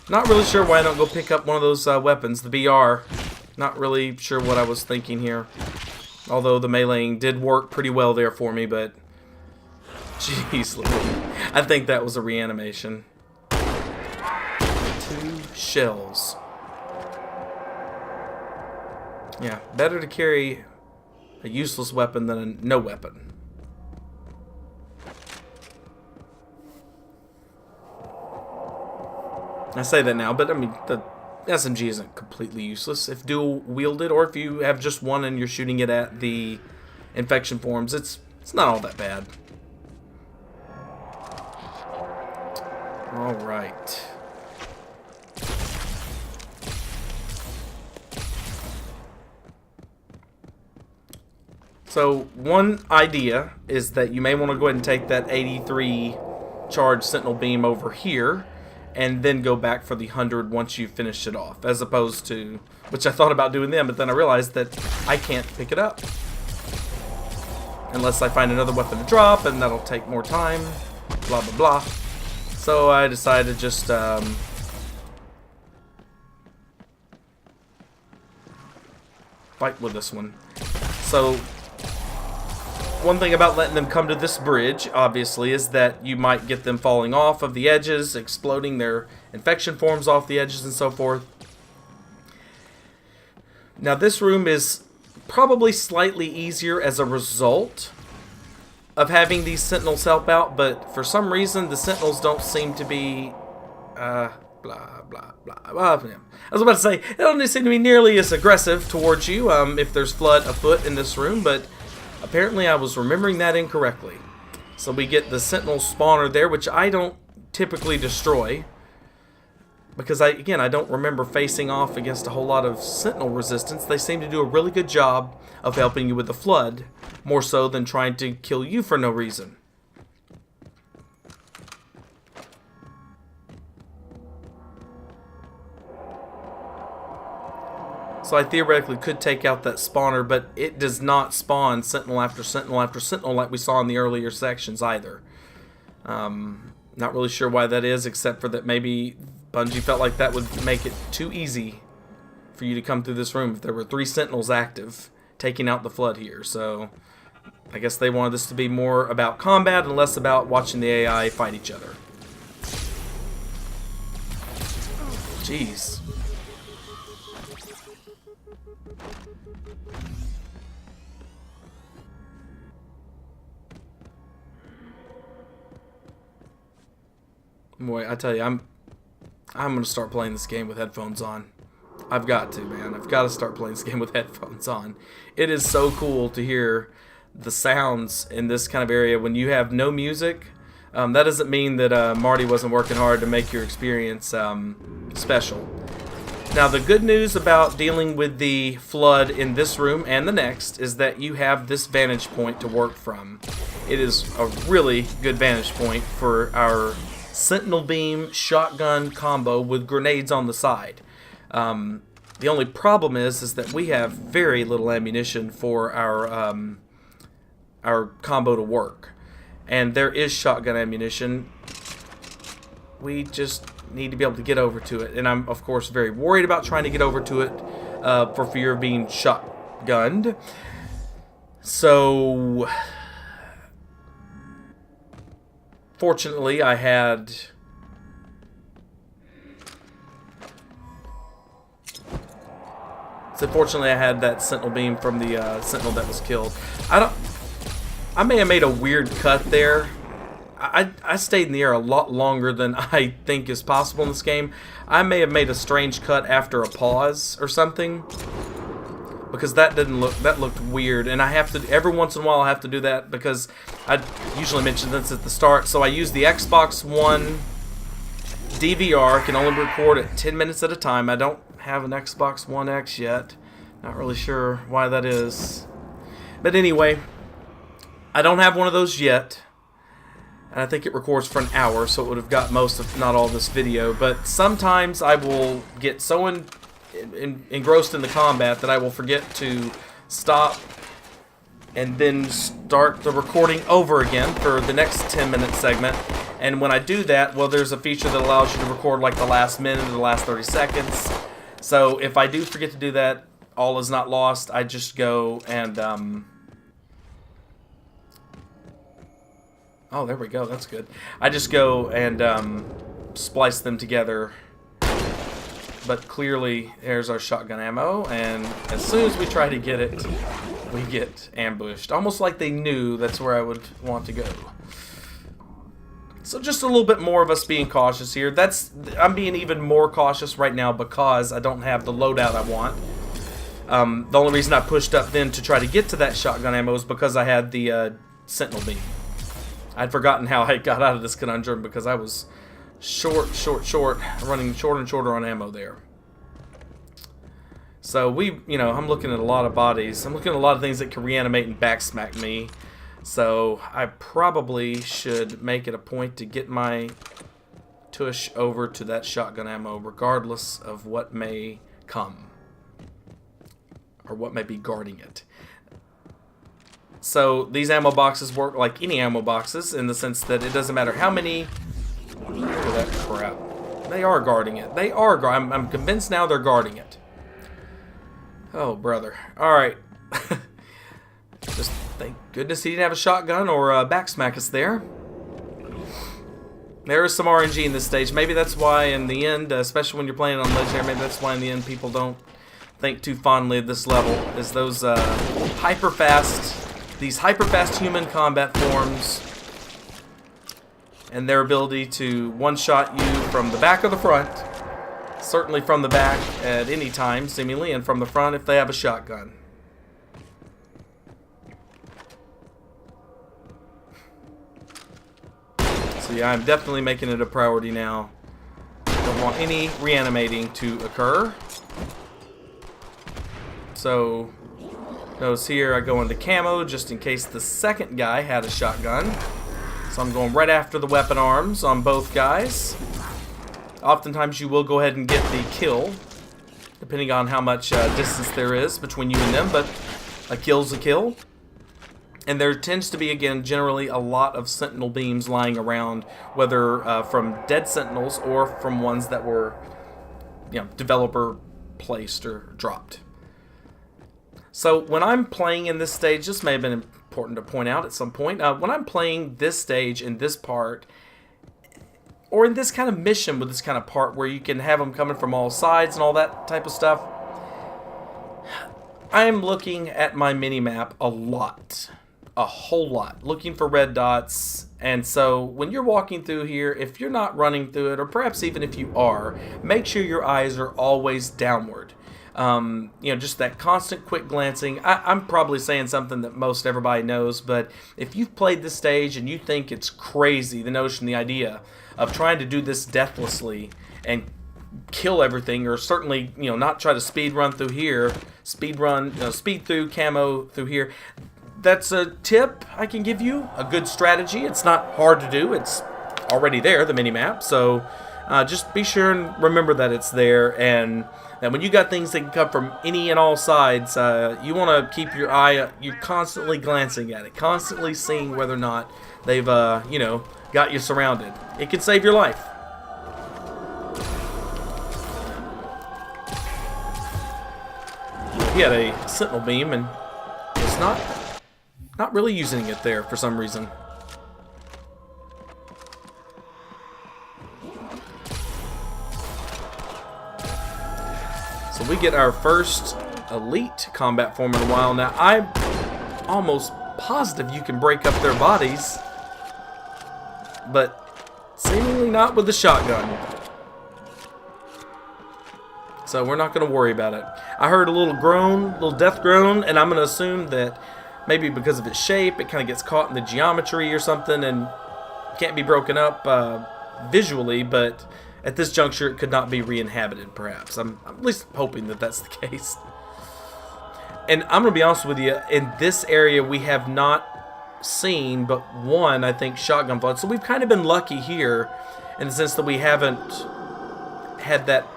Not really sure why I don't go pick up one of those weapons, the BR. Not really sure what I was thinking here. Although the meleeing did work pretty well there for me, but... jeez, I think that was a reanimation. 2 shells. Yeah, better to carry a useless weapon than a no weapon. I say that now, but I mean, the SMG isn't completely useless if dual wielded, or if you have just one and you're shooting it at the infection forms. It's not all that bad. All right. So one idea is that you may want to go ahead and take that 83 charge Sentinel Beam over here, and then go back for the 100 once you finish it off, as opposed to, which I thought about doing then, but then I realized that I can't pick it up unless I find another weapon to drop, and that'll take more time, blah blah blah. So I decided to just fight with this one. So one thing about letting them come to this bridge, obviously, is that you might get them falling off of the edges, exploding their infection forms off the edges and so forth. Now this room is probably slightly easier as a result of having these Sentinels help out, but for some reason the Sentinels don't seem to be blah blah blah. Well, I was about to say, they don't seem to be nearly as aggressive towards you if there's flood afoot in this room, but apparently I was remembering that incorrectly. So we get the Sentinel spawner there, which I don't typically destroy, because again, I don't remember facing off against a whole lot of Sentinel resistance. They seem to do a really good job of helping you with the flood, more so than trying to kill you for no reason. So I theoretically could take out that spawner, but it does not spawn Sentinel after Sentinel after Sentinel like we saw in the earlier sections either. Not really sure why that is, except for that maybe Bungie felt like that would make it too easy for you to come through this room if there were 3 Sentinels active taking out the flood here. So I guess they wanted this to be more about combat and less about watching the AI fight each other. Jeez. Boy, I tell you, I'm gonna start playing this game with headphones on. I've got to, man. I've got to start playing this game with headphones on. It is so cool to hear the sounds in this kind of area when you have no music. That doesn't mean that Marty wasn't working hard to make your experience special. Now, the good news about dealing with the flood in this room and the next is that you have this vantage point to work from. It is a really good vantage point for our Sentinel Beam shotgun combo with grenades on the side. The only problem is that we have very little ammunition for our combo to work, and there is shotgun ammunition. We just need to be able to get over to it, and I'm of course very worried about trying to get over to it for fear of being shotgunned. So fortunately, I had that Sentinel Beam from the Sentinel that was killed. I may have made a weird cut there. I stayed in the air a lot longer than I think is possible in this game. I may have made a strange cut after a pause or something, because that looked weird, and I have to, every once in a while I have to do that, because I usually mention this at the start. So I use the Xbox One DVR, can only record at 10 minutes at a time. I don't have an Xbox One X yet. Not really sure why that is. But anyway, I don't have one of those yet. And I think it records for an hour, so it would have got most, if not all, this video. But sometimes I will get so engrossed in the combat that I will forget to stop and then start the recording over again for the next 10-minute segment. And when I do that, well, there's a feature that allows you to record like the last minute or the last 30 seconds. So if I do forget to do that, all is not lost. I just go and oh, there we go. That's good. I just go and splice them together. But clearly, there's our shotgun ammo, and as soon as we try to get it, we get ambushed. Almost like they knew that's where I would want to go. So just a little bit more of us being cautious here. I'm being even more cautious right now because I don't have the loadout I want. The only reason I pushed up then to try to get to that shotgun ammo is because I had the Sentinel Beam. I'd forgotten how I got out of this conundrum because I was short, running shorter and shorter on ammo there. So I'm looking at a lot of bodies. I'm looking at a lot of things that can reanimate and backsmack me. So I probably should make it a point to get my tush over to that shotgun ammo regardless of what may come. Or what may be guarding it. So these ammo boxes work like any ammo boxes in the sense that it doesn't matter how many... Look at that crap. They are guarding it. They are I'm convinced now they're guarding it. Oh, brother. Alright. Just thank goodness he didn't have a shotgun or backsmack us there. There is some RNG in this stage. Maybe that's why in the end, especially when you're playing on Legendary, maybe that's why in the end people don't think too fondly of this level. Is those these hyper-fast human combat forms and their ability to one-shot you from the back or the front. Certainly from the back at any time, seemingly, and from the front if they have a shotgun. So yeah, I'm definitely making it a priority now. Don't want any reanimating to occur. So, notice here I go into camo just in case the second guy had a shotgun. So I'm going right after the weapon arms on both guys. Oftentimes you will go ahead and get the kill, depending on how much distance there is between you and them, but a kill's a kill. And there tends to be, again, generally a lot of Sentinel beams lying around, whether from dead Sentinels or from ones that were, developer placed or dropped. So when I'm playing in this stage, this may have been important to point out at some point, when I'm playing this stage in this part, or in this kind of mission with this kind of part where you can have them coming from all sides and all that type of stuff, I am looking at my mini-map a lot. A whole lot. Looking for red dots. And so when you're walking through here, if you're not running through it, or perhaps even if you are, make sure your eyes are always downward. Just that constant quick glancing. I'm probably saying something that most everybody knows, but if you've played this stage and you think it's crazy, the notion, the idea of trying to do this deathlessly and kill everything, or certainly, not try to speed run through here, speed through camo through here, that's a tip I can give you, a good strategy. It's not hard to do. It's already there, the mini-map, so just be sure and remember that it's there, and that when you got things that can come from any and all sides, you want to keep your eye, you're constantly glancing at it, constantly seeing whether or not they've, got you surrounded. It can save your life. He had a Sentinel beam and was not really using it there for some reason. So we get our first elite combat form in a while. Now, I'm almost positive you can break up their bodies, but seemingly not with the shotgun. So we're not going to worry about it. I heard a little groan, little death groan, and I'm going to assume that maybe because of its shape, it kind of gets caught in the geometry or something and can't be broken up visually, but at this juncture, it could not be re-inhabited, perhaps. I'm at least hoping that that's the case. And I'm going to be honest with you, in this area, we have not seen but one, I think, shotgun flood. So we've kind of been lucky here in the sense that we haven't had that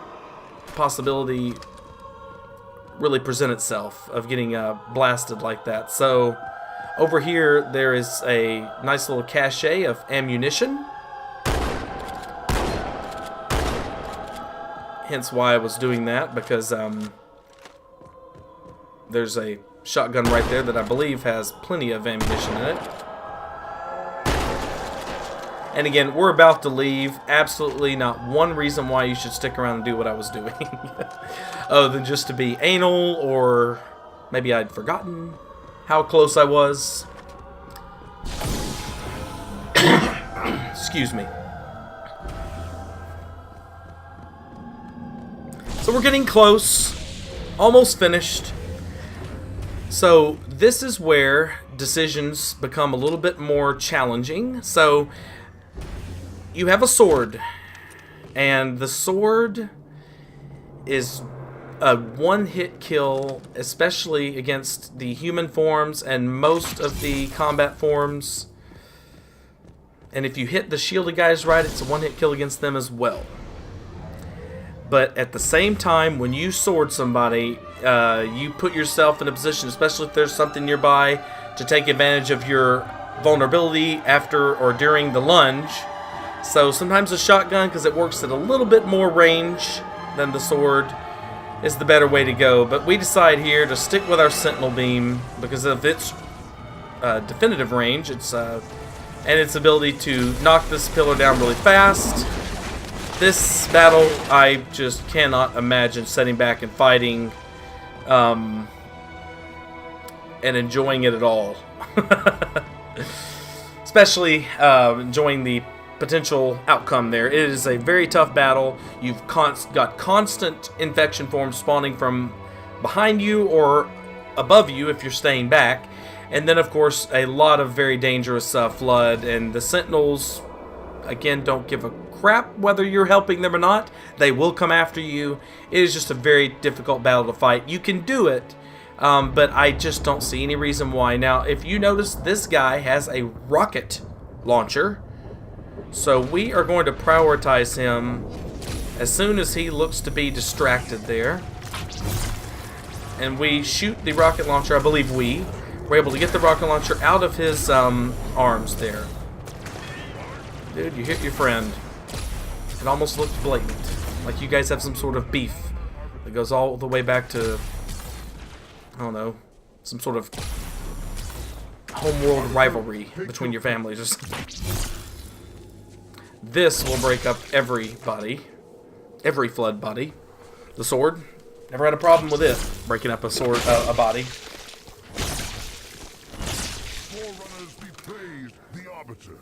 possibility really present itself of getting blasted like that. So over here, there is a nice little cache of ammunition. Hence why I was doing that, because there's a shotgun right there that I believe has plenty of ammunition in it. And again, we're about to leave. Absolutely not one reason why you should stick around and do what I was doing. Other than just to be anal, or maybe I'd forgotten how close I was. Excuse me. So we're getting close, almost finished. So this is where decisions become a little bit more challenging. So you have a sword, and the sword is a one-hit kill, especially against the human forms and most of the combat forms. And if you hit the shielded guys right, it's a one-hit kill against them as well. But at the same time, when you sword somebody, you put yourself in a position, especially if there's something nearby, to take advantage of your vulnerability after or during the lunge. So sometimes a shotgun, because it works at a little bit more range than the sword, is the better way to go. But we decide here to stick with our Sentinel beam because of its definitive range, and its ability to knock this pillar down really fast. This battle, I just cannot imagine sitting back and fighting and enjoying it at all. Especially enjoying the potential outcome there. It is a very tough battle. You've got constant infection forms spawning from behind you or above you if you're staying back. And then, of course, a lot of very dangerous flood. And the Sentinels, again, don't give a crap whether you're helping them or not. They will come after you. It is just a very difficult battle to fight. You can do it, but I just don't see any reason why. Now, if you notice, this guy has a rocket launcher. So we are going to prioritize him as soon as he looks to be distracted there. And we shoot the rocket launcher. I believe we were able to get the rocket launcher out of his arms there. Dude, you hit your friend. It almost looked blatant. Like you guys have some sort of beef that goes all the way back to, I don't know, some sort of homeworld rivalry between your families or something. This will break up everybody. Every flood body. The sword. Never had a problem with it. Breaking up a sword, a body. Forerunners be praised, the Arbiter.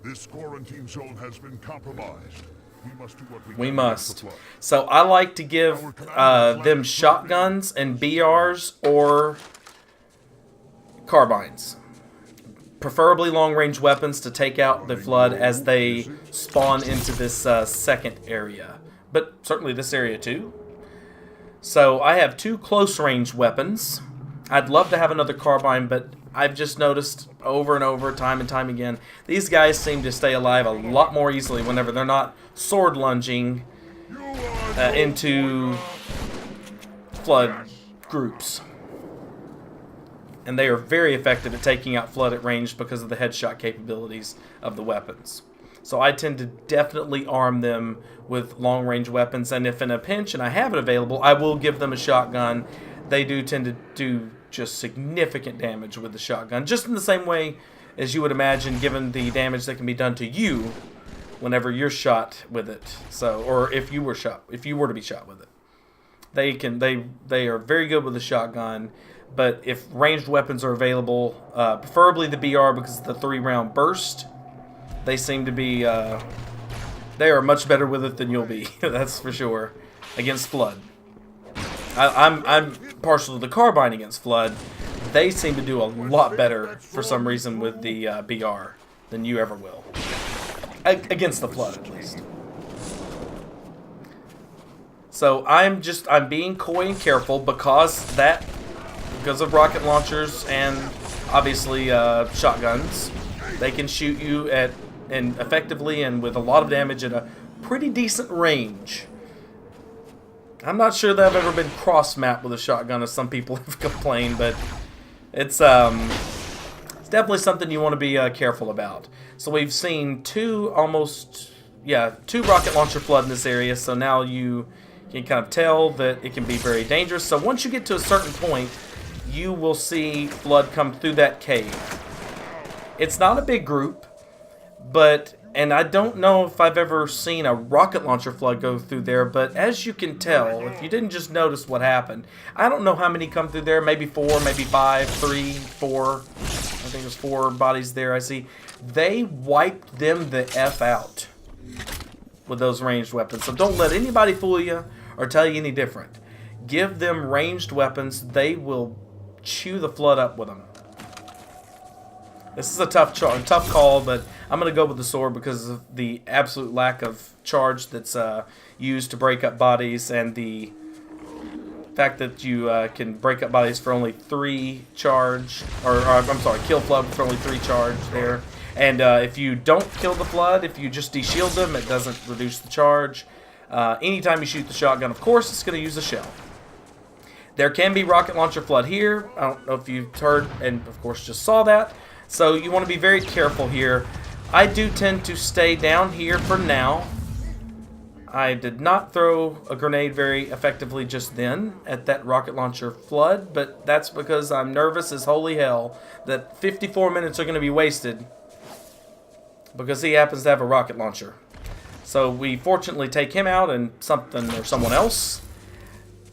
This quarantine zone has been compromised. We must do what we must. So I like to give them shotguns and BRs or carbines. Preferably long-range weapons to take out the flood as they spawn into this second area. But certainly this area too. So I have 2 close-range weapons. I'd love to have another carbine, but I've just noticed over and over, time and time again, these guys seem to stay alive a lot more easily whenever they're not sword lunging into flood groups. And they are very effective at taking out flood at range because of the headshot capabilities of the weapons. So I tend to definitely arm them with long-range weapons, and if in a pinch and I have it available, I will give them a shotgun. They do tend to do just significant damage with the shotgun, just in the same way as you would imagine, given the damage that can be done to you whenever you're shot with it. So, or if you were to be shot with it, they are very good with the shotgun. But if ranged weapons are available, preferably the BR because of the 3-round burst, they seem to be, they are much better with it than you'll be. That's for sure. Against flood. I'm partial to the carbine against flood. They seem to do a lot better for some reason with the BR than you ever will. Against the flood, at least. So I'm being coy and careful because of rocket launchers and obviously shotguns. They can shoot you and effectively and with a lot of damage at a pretty decent range. I'm not sure that I've ever been cross-mapped with a shotgun, as some people have complained, but it's definitely something you want to be careful about. So we've seen 2 rocket launcher flood in this area, so now you can kind of tell that it can be very dangerous. So once you get to a certain point, you will see flood come through that cave. It's not a big group, and I don't know if I've ever seen a rocket launcher flood go through there, but as you can tell, if you didn't just notice what happened, I don't know how many come through there, maybe 4, maybe 5, 3, 4, I think there's 4 bodies there I see. They wiped them the F out with those ranged weapons, so don't let anybody fool you or tell you any different. Give them ranged weapons, they will chew the flood up with them. This is a tough call, but I'm going to go with the sword because of the absolute lack of charge that's used to break up bodies and the fact that you can break up bodies for only 3 charge, or I'm sorry, kill flood for only 3 charge there. And if you don't kill the flood, if you just de-shield them, it doesn't reduce the charge. Anytime you shoot the shotgun, of course, it's going to use a shell. There can be rocket launcher flood here. I don't know if you've heard and, of course, just saw that. So you want to be very careful here. I do tend to stay down here for now. I did not throw a grenade very effectively just then at that rocket launcher flood, but that's because I'm nervous as holy hell that 54 minutes are going to be wasted because he happens to have a rocket launcher. So we fortunately take him out and something or someone else.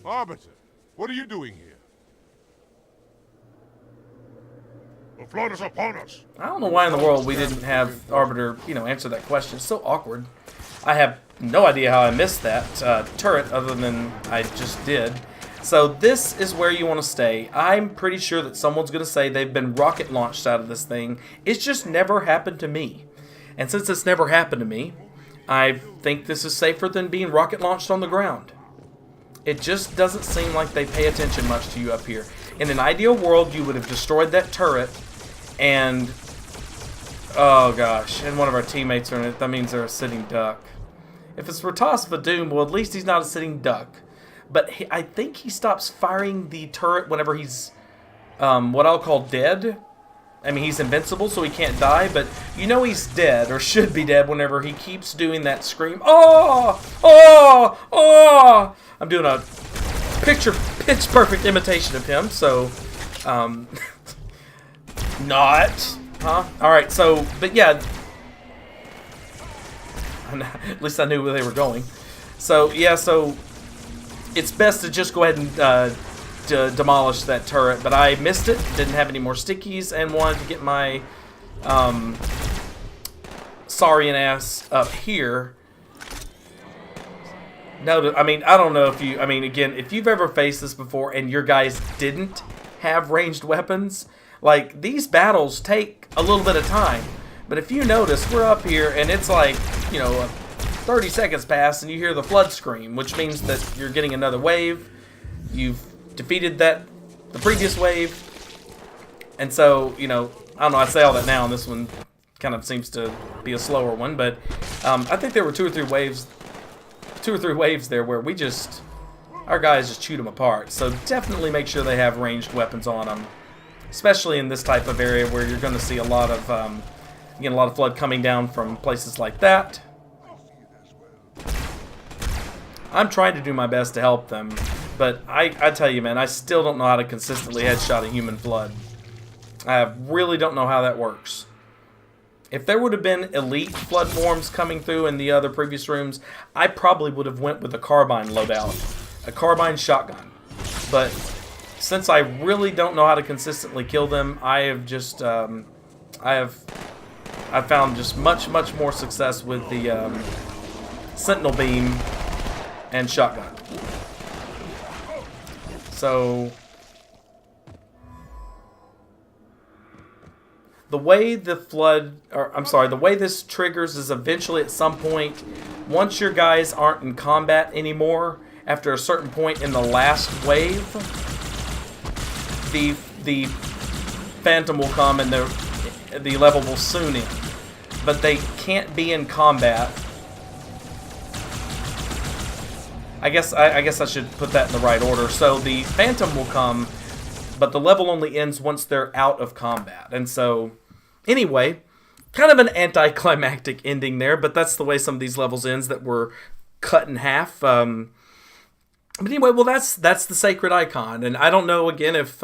Arbiter, what are you doing here? The flood is upon us. I don't know why in the world we didn't have Arbiter, answer that question. It's so awkward. I have no idea how I missed that turret other than I just did. So this is where you want to stay. I'm pretty sure that someone's going to say they've been rocket launched out of this thing. It's just never happened to me. And since it's never happened to me, I think this is safer than being rocket launched on the ground. It just doesn't seem like they pay attention much to you up here. In an ideal world, you would have destroyed that turret and... oh gosh, and one of our teammates are in it. That means they're a sitting duck. If it's Ratas Doom, well, at least he's not a sitting duck. But I think he stops firing the turret whenever he's what I'll call dead. I mean, he's invincible, so he can't die, but you know he's dead, or should be dead, whenever he keeps doing that scream. Oh! Oh! Oh! I'm doing a pitch-perfect imitation of him, so... not... huh? Alright, so... but yeah... at least I knew where they were going. So, yeah, so... it's best to just go ahead and demolish that turret, but I missed it, didn't have any more stickies, and wanted to get my saurian ass up here. No, I mean, I don't know if you, I mean, again, if you've ever faced this before and your guys didn't have ranged weapons, like, these battles take a little bit of time. But if you notice, we're up here, and it's like, 30 seconds pass, and you hear the flood scream, which means that you're getting another wave. You've defeated the previous wave. And so, I don't know, I say all that now, and this one kind of seems to be a slower one, but I think there were two or three waves there where our guys just chewed them apart. So definitely make sure they have ranged weapons on them, especially in this type of area where you're going to see a lot of flood coming down from places like that. I'm trying to do my best to help them, but I tell you, man, I still don't know how to consistently headshot a human flood. I really don't know how that works. If there would have been elite flood forms coming through in the other previous rooms, I probably would have went with a carbine loadout, a carbine shotgun. But since I really don't know how to consistently kill them, I have just I've found just much more success with the Sentinel beam and shotgun. So the way the way this triggers is eventually at some point, once your guys aren't in combat anymore, after a certain point in the last wave, the Phantom will come and the level will soon end. But they can't be in combat. I guess I should put that in the right order. So the Phantom will come, but the level only ends once they're out of combat. And so, anyway, kind of an anticlimactic ending there, but that's the way some of these levels ends that were cut in half. But anyway, well, that's the Sacred Icon, and I don't know, again, if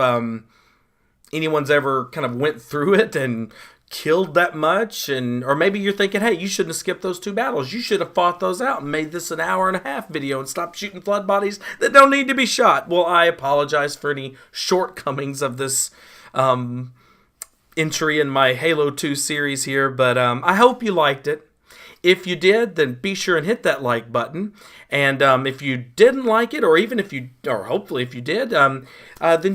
anyone's ever kind of went through it and killed that much, or maybe you're thinking, hey, you shouldn't have skipped those 2 battles. You should have fought those out and made this an 1.5-hour video and stopped shooting flood bodies that don't need to be shot. Well, I apologize for any shortcomings of this entry in my Halo 2 series here, but I hope you liked it. If you did, then be sure and hit that like button. And if you didn't like it, or hopefully if you did, then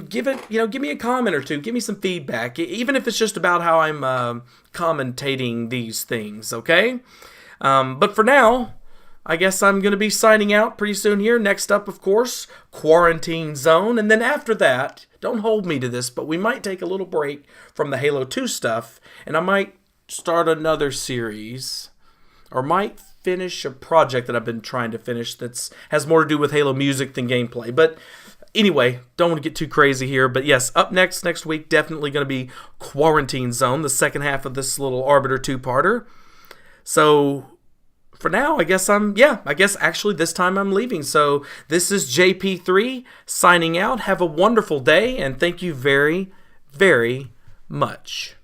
give me a comment or two. Give me some feedback, even if it's just about how I'm commentating these things, okay? But for now, I guess I'm going to be signing out pretty soon here. Next up, of course, Quarantine Zone. And then after that, don't hold me to this, but we might take a little break from the Halo 2 stuff, and I might start another series, or might finish a project that I've been trying to finish that has more to do with Halo music than gameplay. But anyway, don't want to get too crazy here. But yes, up next week, definitely going to be Quarantine Zone, the second half of this little Arbiter 2-parter. So for now, I guess actually this time I'm leaving. So this is JP3 signing out. Have a wonderful day, and thank you very, very much.